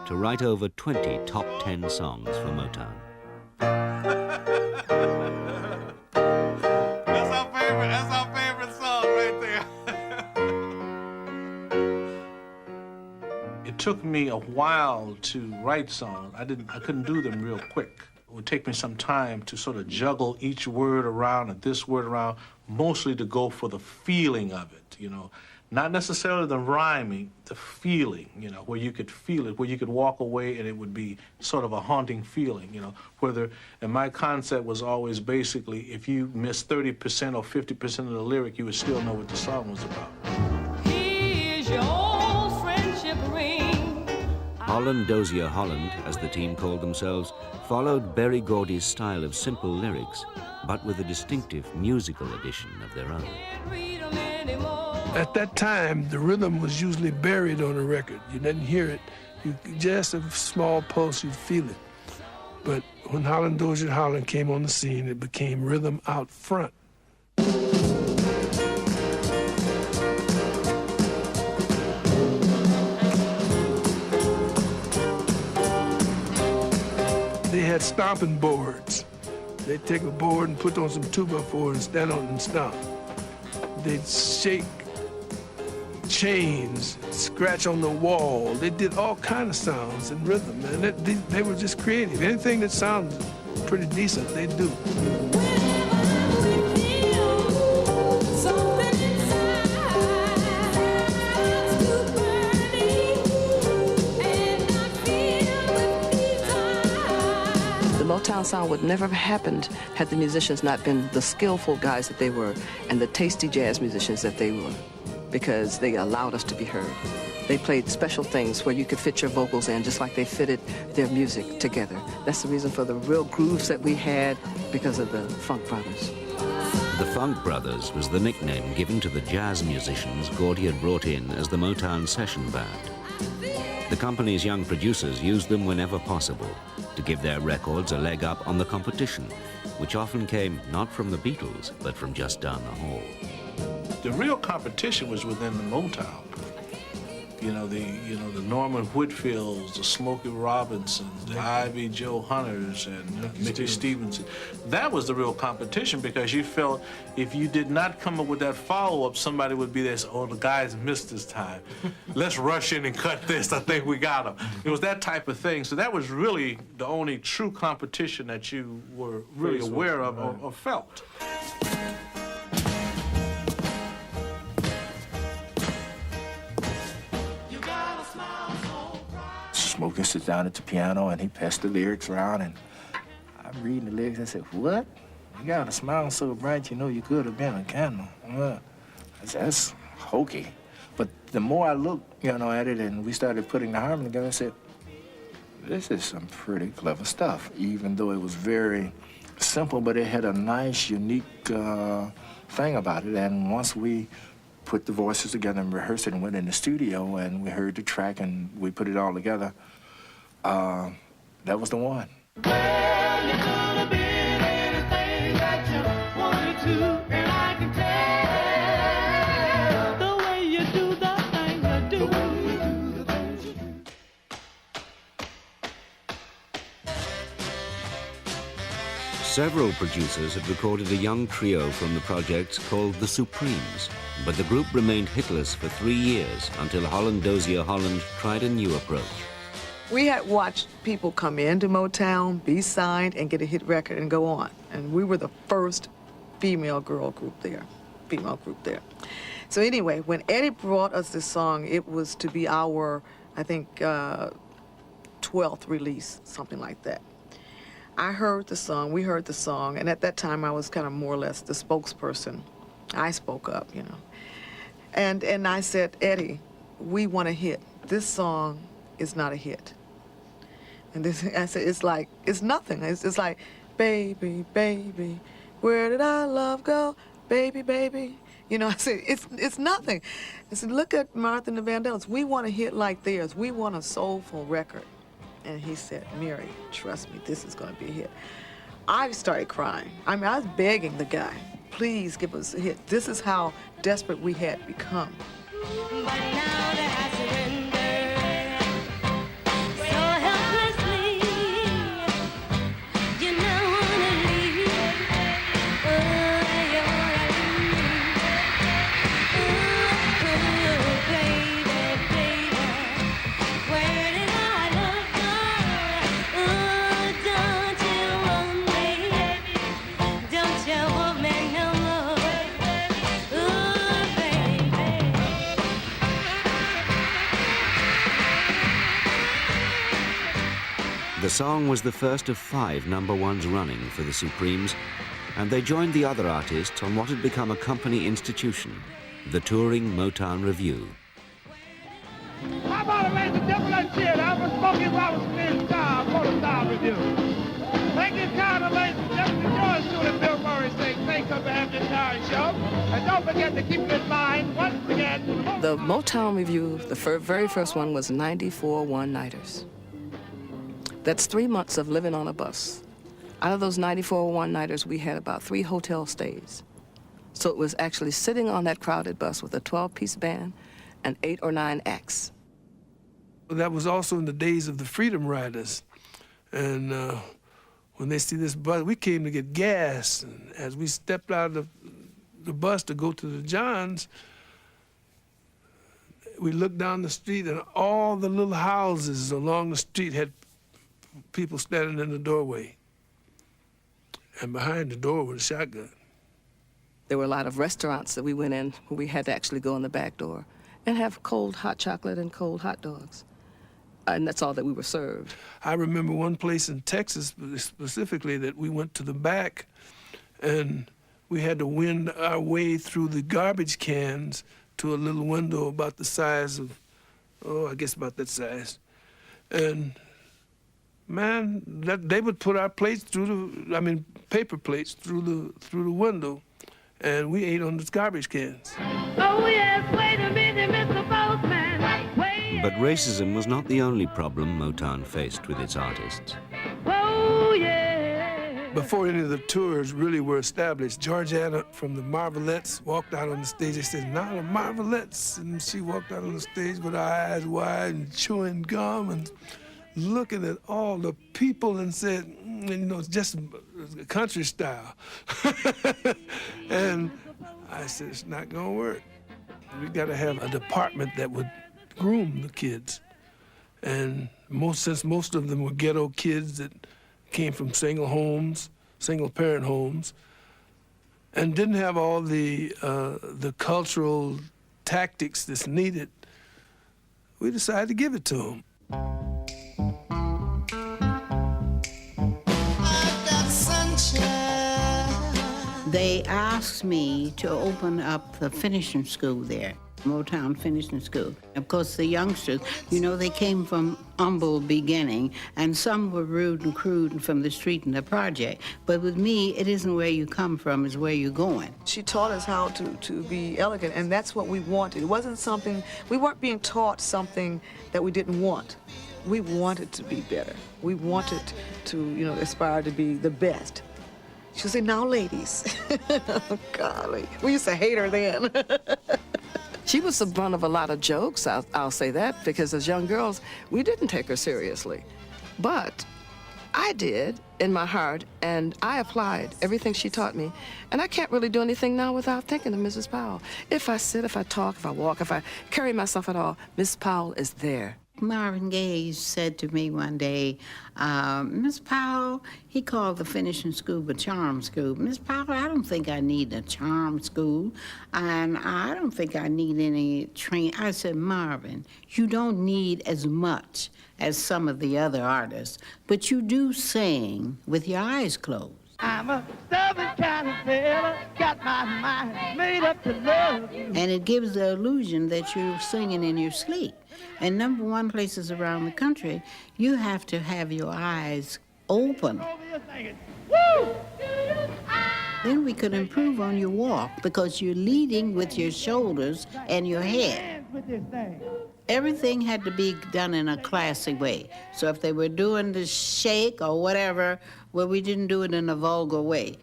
to write over 20 top 10 songs for Motown. That's our favorite song right there. It took me a while to write songs. I couldn't do them real quick. It would take me some time to sort of juggle each word around and this word around, mostly to go for the feeling of it, you know. Not necessarily the rhyming, the feeling, you know, where you could feel it, where you could walk away and it would be sort of a haunting feeling, you know. And my concept was always basically, if you missed 30% or 50% of the lyric, you would still know what the song was about. Here's your old friendship ring. Holland Dozier Holland, as the team called themselves, followed Berry Gordy's style of simple lyrics, but with a distinctive musical addition of their own. At that time, the rhythm was usually buried on a record. You didn't hear it. Just a small pulse, you'd feel it. But when Holland Dozier Holland came on the scene, it became rhythm out front. They had stomping boards. They'd take a board and put on some 2x4 and stand on it and stomp. They'd shake chains, scratch on the wall. They did all kind of sounds and rhythm, and they were just creative. Anything that sounded pretty decent, they'd do. The Motown sound would never have happened had the musicians not been the skillful guys that they were and the tasty jazz musicians that they were, because they allowed us to be heard. They played special things where you could fit your vocals in just like they fitted their music together. That's the reason for the real grooves that we had, because of the Funk Brothers. The Funk Brothers was the nickname given to the jazz musicians Gordy had brought in as the Motown session band. The company's young producers used them whenever possible to give their records a leg up on the competition, which often came not from the Beatles, but from just down the hall. The real competition was within the Motown. The Norman Whitfields, the Smokey Robinsons, the Ivy Joe Hunters, and Mickey Stevenson. That was the real competition, because you felt if you did not come up with that follow-up, somebody would be there, oh, the guys missed this time. Let's rush in and cut this. I think we got them. It was that type of thing. So that was really the only true competition that you were really aware of or felt. Smokey sits down at the piano and he passed the lyrics around, and I'm reading the lyrics and I said, "What? You got a smile so bright, you know you could have been a candle." I said, "That's hokey." But the more I looked, at it, and we started putting the harmony together, I said, "This is some pretty clever stuff," even though it was very simple, but it had a nice, unique thing about it. And once we put the voices together and rehearsed it and went in the studio and we heard the track and we put it all together, that was the one. Well, you could have been anything that you wanted to, and I can tell the way you do the thing you do. The way you do the things you do. Several producers had recorded a young trio from the projects called the Supremes, but the group remained hitless for 3 years until Holland Dozier Holland tried a new approach. We had watched people come into Motown, be signed, and get a hit record and go on. And we were the first female group there. So anyway, when Eddie brought us this song, it was to be our, I think, 12th release, something like that. I heard the song, we heard the song, and at that time I was kind of more or less the spokesperson. I spoke up, And I said, "Eddie, we want a hit. This song is not a hit." And I said, it's nothing. It's like, "Baby, baby, where did our love go? Baby, baby." I said, it's nothing. I said, "Look at Martha and the Vandellas. We want a hit like theirs. We want a soulful record." And he said, "Mary, trust me, this is going to be a hit." I started crying. I was begging the guy, "Please give us a hit." This is how desperate we had become. But now that I surrender, so The song was the first of 5 #1s running for the Supremes, and they joined the other artists on what had become a company institution, the Touring Motown Revue. How about a ladies and gentlemen, cheer? I was Smokey Robinson's Motown Revue. Thank you, kind of ladies and gentlemen. Yours truly, Bill Murray, saying thanks for having this entire show. And don't forget to keep in mind, once again, The Motown Revue, the very first one, was 94 one-nighters. That's 3 months of living on a bus. Out of those 94 one-nighters, we had about 3 hotel stays. So it was actually sitting on that crowded bus with a 12-piece band and 8 or 9 acts. That was also in the days of the Freedom Riders. And when they see this bus, we came to get gas. And as we stepped out of the bus to go to the Johns, we looked down the street, and all the little houses along the street had people standing in the doorway. And behind the door was a shotgun. There were a lot of restaurants that we went in where we had to actually go in the back door and have cold hot chocolate and cold hot dogs. And that's all that we were served. I remember one place in Texas specifically that we went to the back, and we had to wend our way through the garbage cans to a little window about the size of, I guess about that size. And man, they would put our plates through paper plates through the window, and we ate on the garbage cans. oh yes, wait a minute, Mr. Postman. But racism was not the only problem Motown faced with its artists. Oh yeah. Before any of the tours really were established, Georgiana from the Marvelettes walked out on the stage. They said, "Now the Marvelettes," and she walked out on the stage with her eyes wide and chewing gum and looking at all the people and said, it's just country style. And I said, it's not gonna work. We gotta have a department that would groom the kids. And since most of them were ghetto kids that came from single parent homes, and didn't have all the cultural tactics that's needed, we decided to give it to them. They asked me to open up the finishing school there, Motown Finishing School. Of course, the youngsters, they came from humble beginning, and some were rude and crude and from the street and the project. But with me, it isn't where you come from, it's where you're going. She taught us how to be elegant, and that's what we wanted. It wasn't something, we weren't being taught something that we didn't want. We wanted to be better. We wanted to, aspire to be the best. She'll say, now, ladies. Golly, we used to hate her then. She was the brunt of a lot of jokes, I'll say that, because as young girls, we didn't take her seriously. But I did in my heart, and I applied everything she taught me. And I can't really do anything now without thinking of Mrs. Powell. If I sit, if I talk, if I walk, if I carry myself at all, Miss Powell is there. Marvin Gaye said to me one day, Miss Powell, he called the finishing school a charm school. Miss Powell, I don't think I need a charm school, and I don't think I need any training. I said, Marvin, you don't need as much as some of the other artists, but you do sing with your eyes closed. I'm a stubborn kind of fella, got my mind made up to love you. And it gives the illusion that you're singing in your sleep. And #1 places around the country, you have to have your eyes open. Woo! Then we could improve on your walk because you're leading with your shoulders and your head. With this thing. Everything had to be done in a classy way. So if they were doing the shake or whatever, well, we didn't do it in a vulgar way.